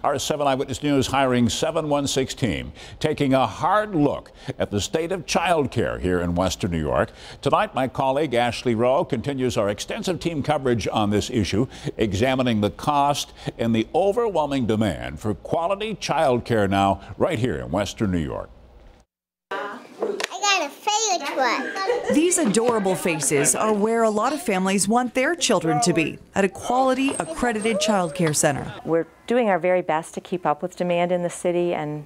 Our 7 Eyewitness News Hiring 716 team taking a hard look at the state of childcare here in Western New York. Tonight, my colleague Ashley Rowe continues our extensive team coverage on this issue, examining the cost and the overwhelming demand for quality childcare now right here in Western New York. These adorable faces are where a lot of families want their children to be, at a quality, accredited child care center. We're doing our very best to keep up with demand in the city, and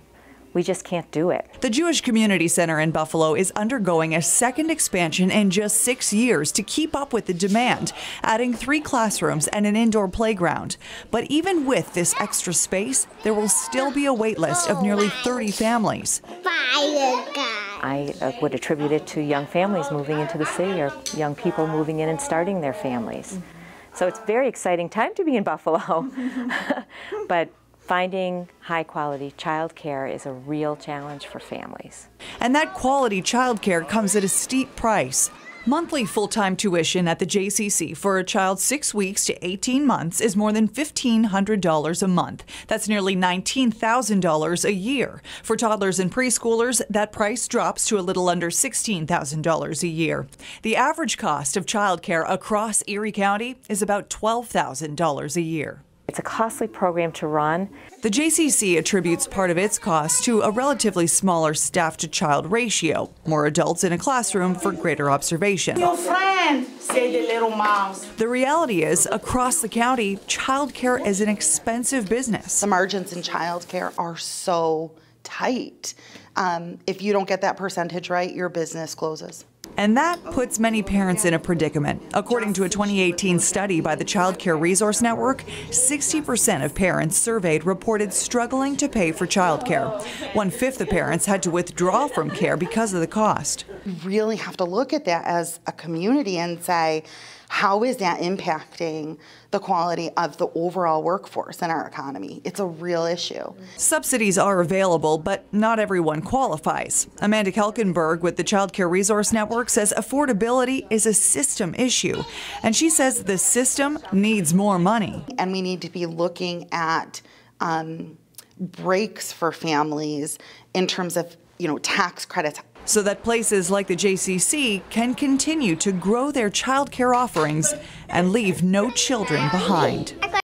we just can't do it. The Jewish Community Center in Buffalo is undergoing a second expansion in just 6 years to keep up with the demand, adding 3 classrooms and an indoor playground. But even with this extra space, there will still be a wait list of nearly 30 families. I would attribute it to young families moving into the city, or young people moving in and starting their families. So it's a very exciting time to be in Buffalo. But finding high-quality childcare is a real challenge for families. And that quality childcare comes at a steep price. Monthly full-time tuition at the JCC for a child 6 weeks to 18 months is more than $1,500 a month. That's nearly $19,000 a year. For toddlers and preschoolers, that price drops to a little under $16,000 a year. The average cost of childcare across Erie County is about $12,000 a year. It's a costly program to run. The JCC attributes part of its cost to a relatively smaller staff-to-child ratio, more adults in a classroom for greater observation. Your friend, say the little mouse. The reality is, across the county, childcare is an expensive business. The margins in childcare are so tight. If you don't get that percentage right, your business closes. And that puts many parents in a predicament. According to a 2018 study by the Child Care Resource Network, 60% of parents surveyed reported struggling to pay for childcare. 1/5 of parents had to withdraw from care because of the cost. You really have to look at that as a community and say, how is that impacting the quality of the overall workforce in our economy? It's a real issue. Subsidies are available, but not everyone qualifies. Amanda Kelkenberg with the Child Care Resource Network says affordability is a system issue, and she says the system needs more money. And we need to be looking at breaks for families in terms of, tax credits, so that places like the JCC can continue to grow their child care offerings and leave no children behind.